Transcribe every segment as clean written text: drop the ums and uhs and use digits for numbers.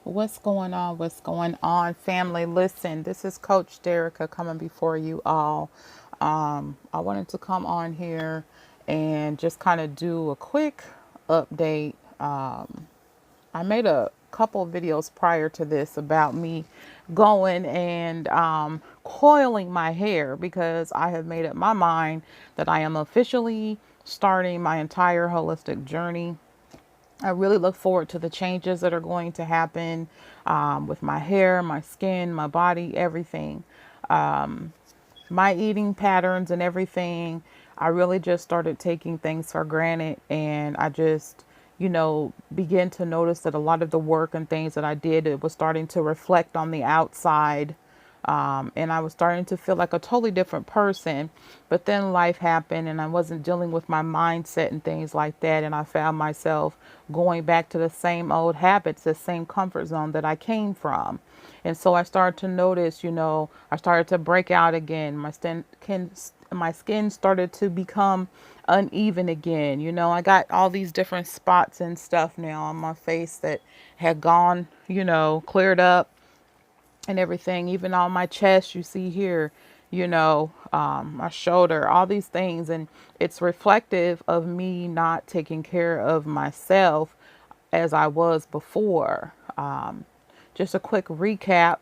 What's going on? What's going on, family? Listen, this is Coach Dericka coming before you all. I wanted to come on here and just kind of do a quick update. I made a couple videos prior to this about me going and coiling my hair because I have made up my mind that I am officially starting my entire holistic journey. I really look forward to the changes that are going to happen with my hair, my skin, my body, everything. My eating patterns and everything. I really just started taking things for granted, and I just, begin to notice that a lot of the work and things that I did, it was starting to reflect on the outside. And I was starting to feel like a totally different person. But then life happened and I wasn't dealing with my mindset and things like that. And I found myself going back to the same old habits, the same comfort zone that I came from. And so I started to notice, I started to break out again. My skin started to become uneven again. I got all these different spots and stuff now on my face that had gone, cleared up and everything, even on my chest, you see here, my shoulder, all these things. And it's reflective of me not taking care of myself as I was before. Just a quick recap.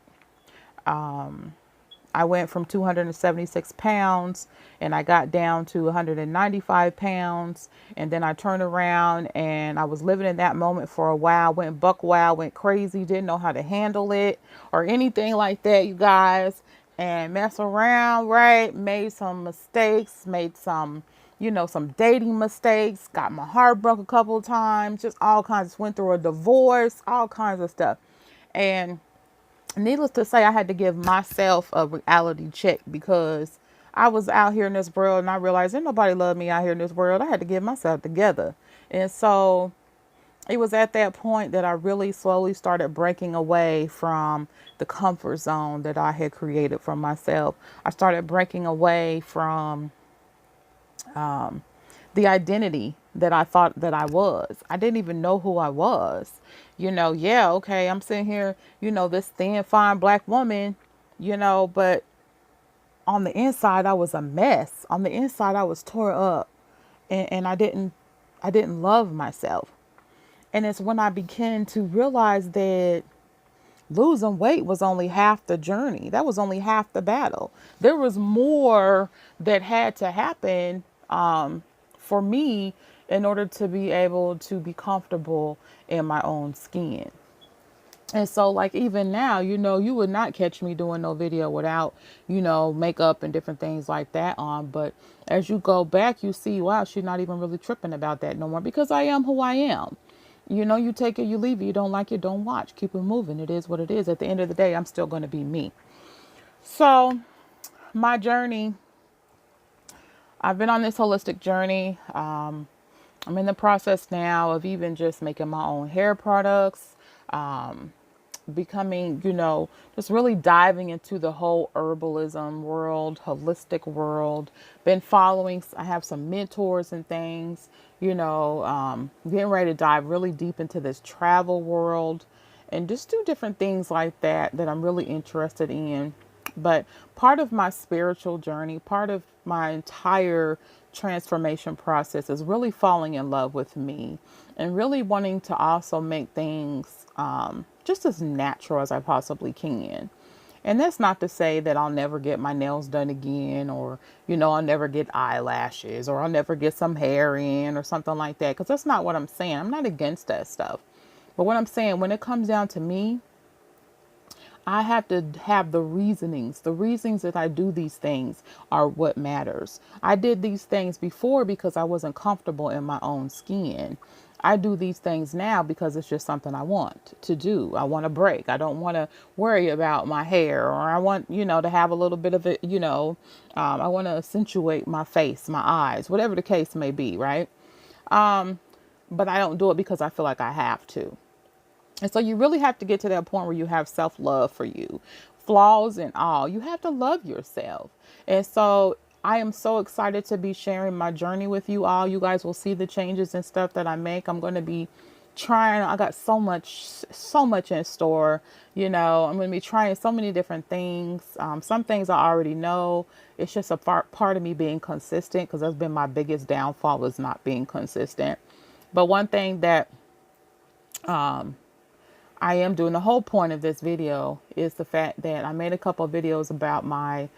I went from 276 pounds and I got down to 195 pounds. And then I turned around and I was living in that moment for a while, went buck wild, went crazy, didn't know how to handle it or anything like that, you guys. And mess around, right? Made some mistakes, made some, some dating mistakes, got my heart broke a couple of times, just all kinds, went through a divorce, all kinds of stuff. And needless to say, I had to give myself a reality check because I was out here in this world and I realized ain't nobody love me out here in this world. I had to get myself together. And so it was at that point that I really slowly started breaking away from the comfort zone that I had created for myself. I started breaking away from the identity that I thought that I was. I didn't even know who I was. Yeah, okay, I'm sitting here, this thin, fine black woman, but on the inside I was a mess. On the inside I was tore up and I didn't love myself. And it's when I began to realize that losing weight was only half the journey. That was only half the battle. There was more that had to happen for me in order to be able to be comfortable in my own skin. And so, like, even now, you would not catch me doing no video without, makeup and different things like that on. But as you go back, you see, wow, she's not even really tripping about that no more because I am who I am. You take it, you leave it. You don't like it, don't watch. Keep it moving. It is what it is. At the end of the day, I'm still going to be me. So, my journey, I've been on this holistic journey. I'm in the process now of even just making my own hair products, becoming, just really diving into the whole herbalism world, holistic world. Been following, I have some mentors and things, getting ready to dive really deep into this travel world and just do different things like that I'm really interested in. But part of my spiritual journey, part of my entire transformation process is really falling in love with me and really wanting to also make things just as natural as I possibly can. And that's not to say that I'll never get my nails done again or, I'll never get eyelashes or I'll never get some hair in or something like that. Because that's not what I'm saying. I'm not against that stuff. But what I'm saying, when it comes down to me, I have to have the reasonings. The reasons that I do these things are what matters. I did these things before because I wasn't comfortable in my own skin. I do these things now because it's just something I want to do. I want a break. I don't want to worry about my hair, or I want, to have a little bit of it, I want to accentuate my face, my eyes, whatever the case may be, right? But I don't do it because I feel like I have to. And so you really have to get to that point where you have self-love for you, flaws and all. You have to love yourself. And so I am so excited to be sharing my journey with you all. You guys will see the changes and stuff that I make. I'm going to be I got so much in store. You know, I'm going to be trying so many different things. Some things I already know. It's just a part of me being consistent, because that's been my biggest downfall, was not being consistent. But one thing that I am doing, the whole point of this video is the fact that I made a couple of videos about my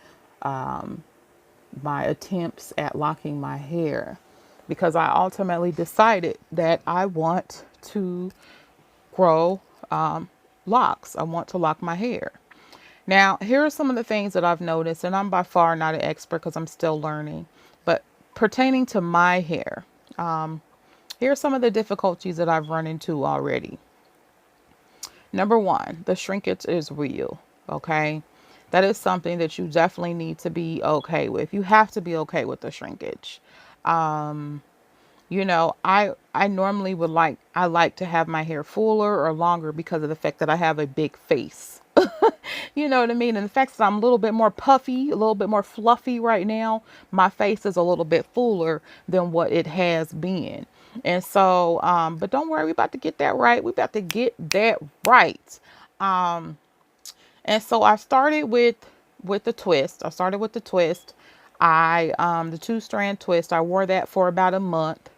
attempts at locking my hair, because I ultimately decided that I want to grow locks. I want to lock my hair. Now, here are some of the things that I've noticed, and I'm by far not an expert because I'm still learning, but pertaining to my hair, here are some of the difficulties that I've run into already. Number one, the shrinkage is real. Okay. That is something that you definitely need to be okay with. You have to be okay with the shrinkage. You know, I normally I like to have my hair fuller or longer because of the fact that I have a big face. You know what I mean? And the fact that I'm a little bit more puffy, a little bit more fluffy right now, my face is a little bit fuller than what it has been. And so, but don't worry, we about to get that right. We about to get that right. And so I started with the twist. I started with the twist. The 2-strand twist, I wore that for about a month.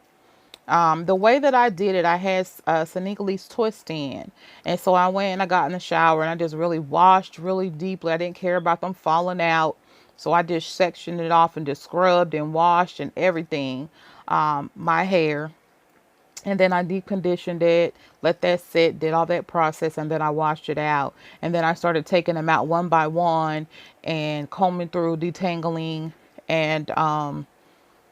The way that I did it, I had Sneakerly's twist in. And so I went and I got in the shower and I just really washed really deeply. I didn't care about them falling out. So I just sectioned it off and just scrubbed and washed and everything, my hair. And then I deep conditioned it, let that sit, did all that process, and then I washed it out. And then I started taking them out one by one and combing through, detangling, and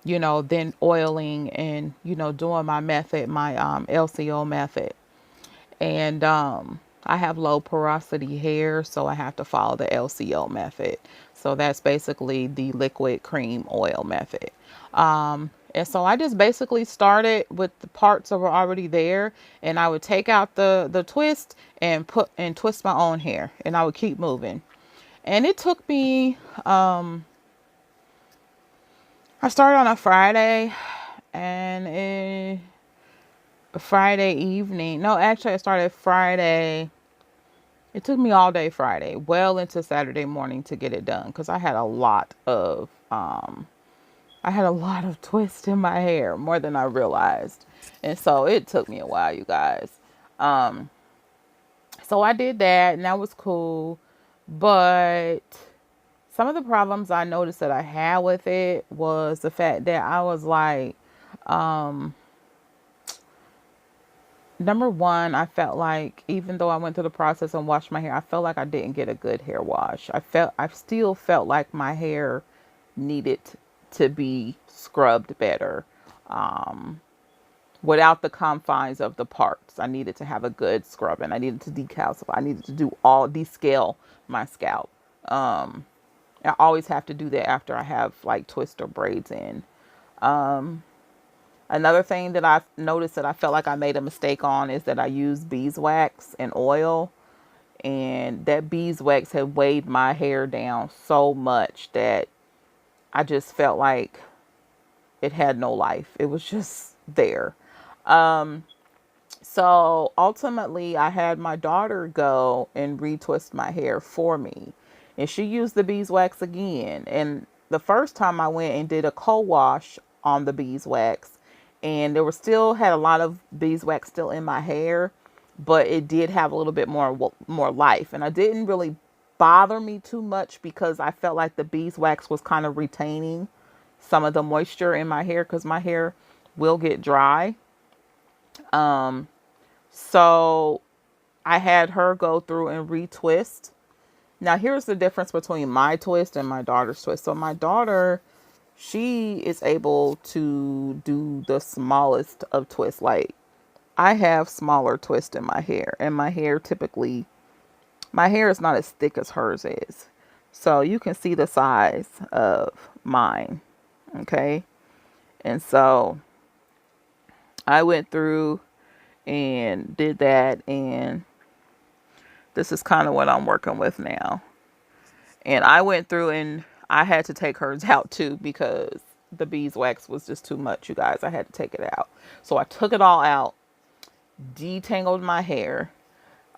you know, then oiling and, you know, doing my method, my LCO method. And I have low porosity hair, so I have to follow the LCO method. So that's basically the liquid cream oil method. And so I just basically started with the parts that were already there, and I would take out the twist and twist my own hair, and I would keep moving. And it took me, I started on a Friday, and a Friday evening. No, actually I started Friday. It took me all day Friday, well into Saturday morning to get it done, because I had a lot of twists in my hair, more than I realized. And so it took me a while, you guys. So I did that, and that was cool. But some of the problems I noticed that I had with it was the fact that I was like, number one, I felt like even though I went through the process and washed my hair, I felt like I didn't get a good hair wash. I still felt like my hair needed to be scrubbed better, without the confines of the parts. I needed to have a good scrub, and I needed to decalcify. I needed to descale my scalp. I always have to do that after I have like twist or braids in. Another thing that I've noticed that I felt like I made a mistake on is that I used beeswax and oil, and that beeswax had weighed my hair down so much that I just felt like it had no life. It was just there. So ultimately I had my daughter go and retwist my hair for me, and she used the beeswax again. And the first time I went and did a co-wash on the beeswax, and there was had a lot of beeswax still in my hair, but it did have a little bit more life. And it didn't really bother me too much because I felt like the beeswax was kind of retaining some of the moisture in my hair, because my hair will get dry. So I had her go through and retwist. Now here's the difference between my twist and my daughter's twist. So my daughter, she is able to do the smallest of twists. Like, I have smaller twists in my hair, and my hair is not as thick as hers is. So you can see the size of mine. Okay. And so I went through and did that, and this is kind of what I'm working with now. And I went through and I had to take hers out too, because the beeswax was just too much, you guys. I had to take it out. So I took it all out, detangled my hair,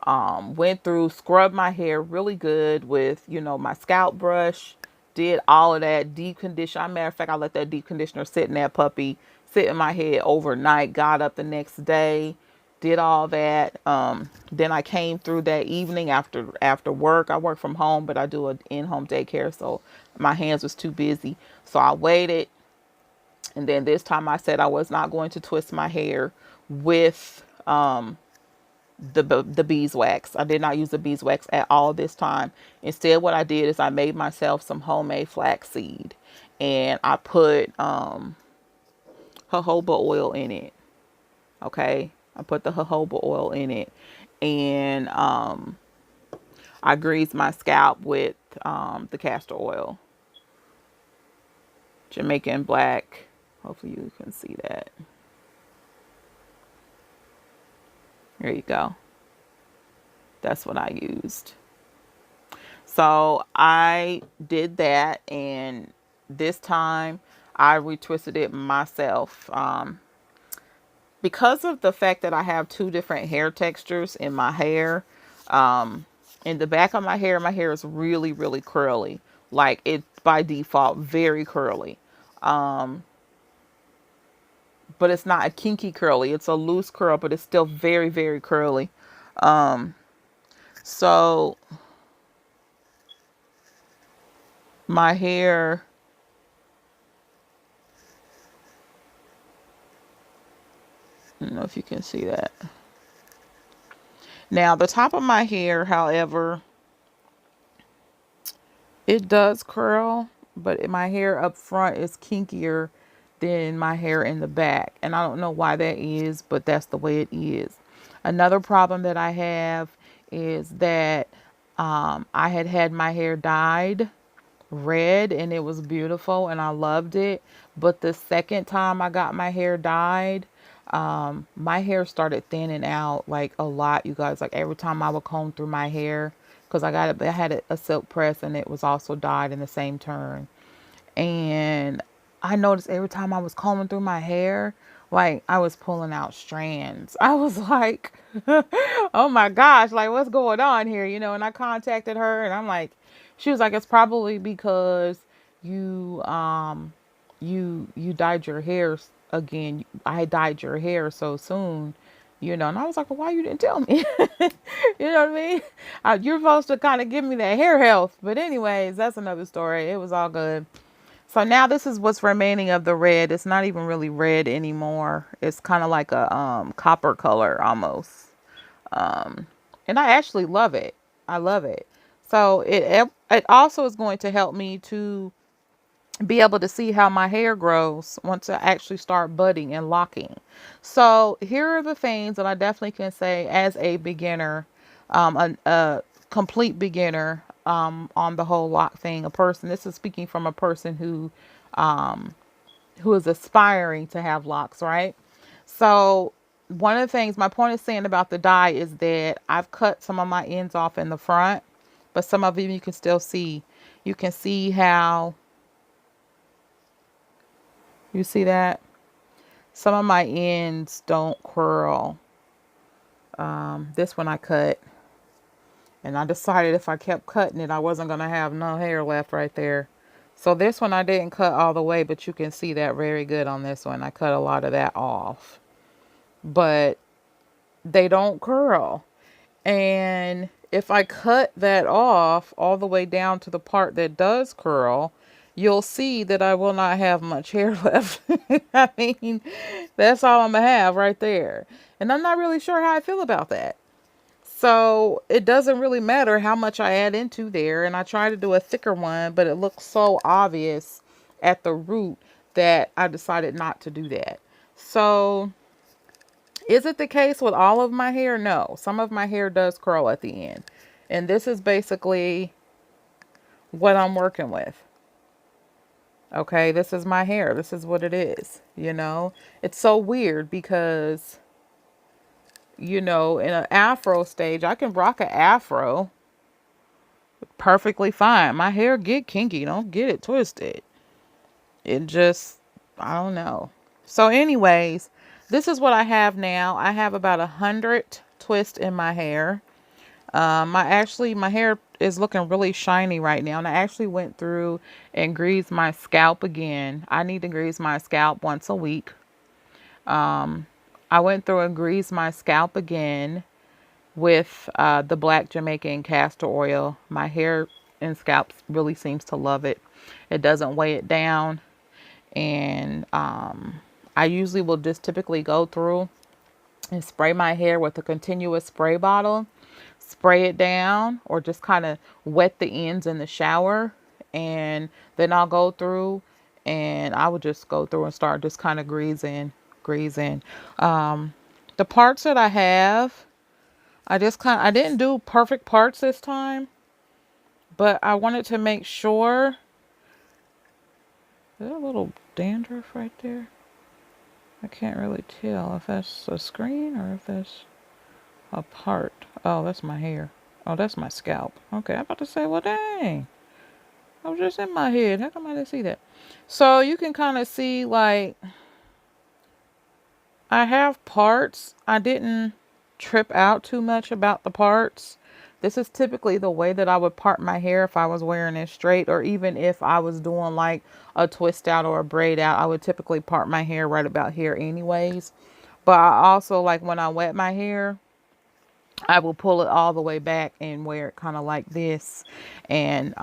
went through, scrubbed my hair really good with, my scalp brush, did all of that, deep condition. Matter of fact, I let that deep conditioner sit in that puppy, sit in my head overnight, got up the next day, did all that. Then I came through that evening after work. I work from home, but I do an in-home daycare, so my hands was too busy. So I waited, and then this time I said I was not going to twist my hair with the beeswax. I did not use the beeswax at all this time. Instead, what I did is I made myself some homemade flaxseed, and I put jojoba oil in it. Okay, I put the jojoba oil in it, and I greased my scalp with the castor oil, Jamaican black. Hopefully you can see that. There you go. That's what I used. So I did that, and this time I retwisted it myself. Because of the fact that I have two different hair textures in my hair, in the back of my hair is really, really curly. Like, it by default, very curly. But it's not a kinky curly. It's a loose curl, but it's still very, very curly. So my hair, I don't know if you can see that. Now, the top of my hair, however, it does curl, but my hair up front is kinkier than my hair in the back. And I don't know why that is, but that's the way it is. Another problem that I have is that I had my hair dyed red, and it was beautiful and I loved it. But the second time I got my hair dyed, my hair started thinning out like a lot, you guys. Like, every time I would comb through my hair, because I had a silk press, and it was also dyed in the same turn. And I noticed every time I was combing through my hair, like, I was pulling out strands. I was like, oh my gosh, like, what's going on here? And I contacted her, and I'm like, she was like, it's probably because you dyed your hair again. I had dyed your hair so soon, and I was like, well, why you didn't tell me? You know what I mean? You're supposed to kind of give me that hair health. But anyways, that's another story. It was all good. So now this is what's remaining of the red. It's not even really red anymore. It's kind of like a copper color almost. And I actually love it. I love it. So it also is going to help me to be able to see how my hair grows once I actually start budding and locking. So here are the things that I definitely can say as a beginner, a complete beginner, on the whole lock thing. This is speaking from a person who is aspiring to have locks, right? So one of the things, my point is saying about the dye is that I've cut some of my ends off in the front, but some of them you can still see. You can see how, you see that? Some of my ends don't curl. This one I cut. And I decided if I kept cutting it, I wasn't going to have no hair left right there. So this one I didn't cut all the way, but you can see that very good on this one. I cut a lot of that off. But they don't curl. And if I cut that off all the way down to the part that does curl, you'll see that I will not have much hair left. I mean, that's all I'm going to have right there. And I'm not really sure how I feel about that. So it doesn't really matter how much I add into there. And I try to do a thicker one, but it looks so obvious at the root that I decided not to do that. So is it the case with all of my hair? No. Some of my hair does curl at the end. And this is basically what I'm working with. Okay, this is my hair. This is what it is. It's so weird because, in an afro stage, I can rock an afro perfectly fine. My hair get kinky. Don't get it twisted. It just, I don't know. So anyways, this is what I have now. I have about 100 twists in my hair. My hair is looking really shiny right now, and I actually went through and greased my scalp again. I need to grease my scalp once a week. I went through and greased my scalp again with the black Jamaican castor oil. My hair and scalp really seems to love it. It doesn't weigh it down, and I usually will just typically go through and spray my hair with a continuous spray bottle, spray it down, or just kind of wet the ends in the shower. And then I'll go through and I would just go through and start just kind of greasing. The parts that I have, I didn't do perfect parts this time, but I wanted to make sure. Is there a little dandruff right there? I can't really tell if that's a screen or if that's a part. Oh, that's my hair. Oh, that's my scalp. Okay, I'm about to say, well, dang. I was just in my head. How come I didn't see that? So you can kind of see, like, I have parts. I didn't trip out too much about the parts. This is typically the way that I would part my hair if I was wearing it straight, or even if I was doing like a twist out or a braid out. I would typically part my hair right about here anyways. But I also, like, when I wet my hair, I will pull it all the way back and wear it kind of like this. And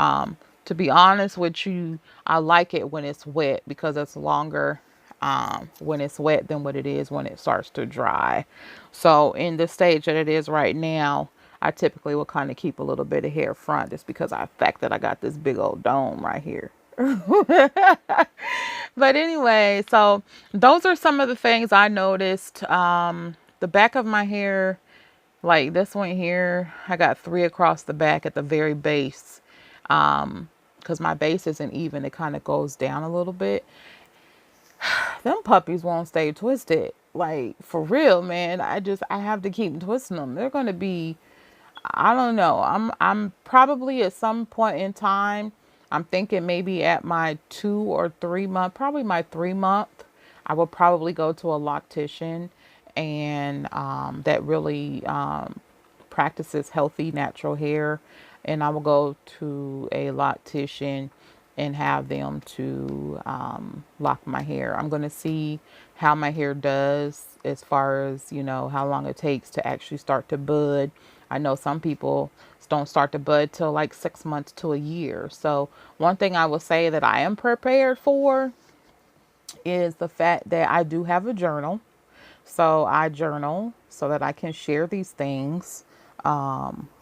to be honest with you, I like it when it's wet because it's longer when it's wet than what it is when it starts to dry. So in the stage that it is right now, I typically will kind of keep a little bit of hair front just because of the fact that I got this big old dome right here. But anyway, so those are some of the things I noticed. The back of my hair, like this one here, I got 3 across the back at the very base. Because my base isn't even, it kind of goes down a little bit. Them puppies won't stay twisted. Like, for real, man. I have to keep twisting them. They're going to be, I don't know. I'm probably at some point in time, I'm thinking maybe at my 2 or 3 month, probably my 3 month, I will probably go to a loctician, and that really practices healthy natural hair. And I will go to a loctician and have them to lock my hair. I'm going to see how my hair does as far as, you know, how long it takes to actually start to bud. I know some people don't start to bud till like 6 months to a year. So one thing I will say that I am prepared for is the fact that I do have a journal. So I journal so that I can share these things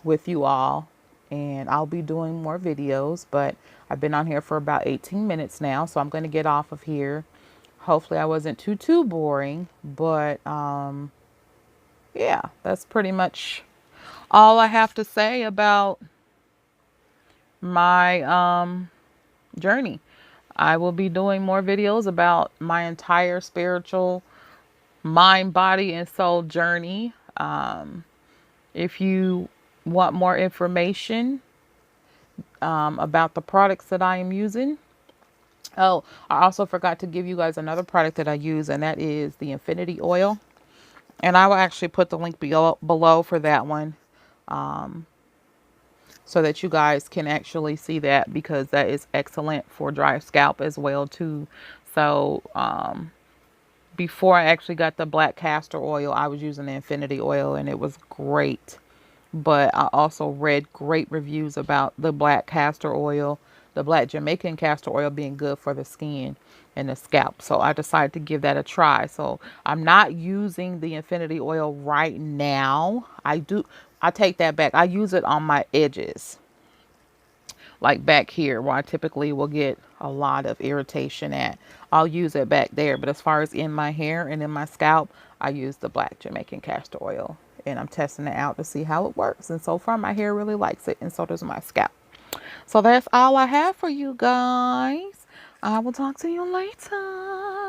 with you all. And I'll be doing more videos, but I've been on here for about 18 minutes now. So I'm going to get off of here. Hopefully I wasn't too boring, but yeah, that's pretty much all I have to say about my journey. I will be doing more videos about my entire spiritual mind, body, and soul journey. If you want more information about the products that I am using. Oh, I also forgot to give you guys another product that I use, and that is the Infinity Oil. And I will actually put the link below for that one, so that you guys can actually see that, because that is excellent for dry scalp as well too. So before I actually got the black castor oil, I was using the Infinity Oil, and it was great. But I also read great reviews about the black castor oil, the black Jamaican castor oil being good for the skin and the scalp. So I decided to give that a try. So I'm not using the Infinity Oil right now. I take that back. I use it on my edges, like back here where I typically will get a lot of irritation at. I'll use it back there. But as far as in my hair and in my scalp, I use the black Jamaican castor oil. And I'm testing it out to see how it works. And so far, my hair really likes it. And so does my scalp. So that's all I have for you guys. I will talk to you later.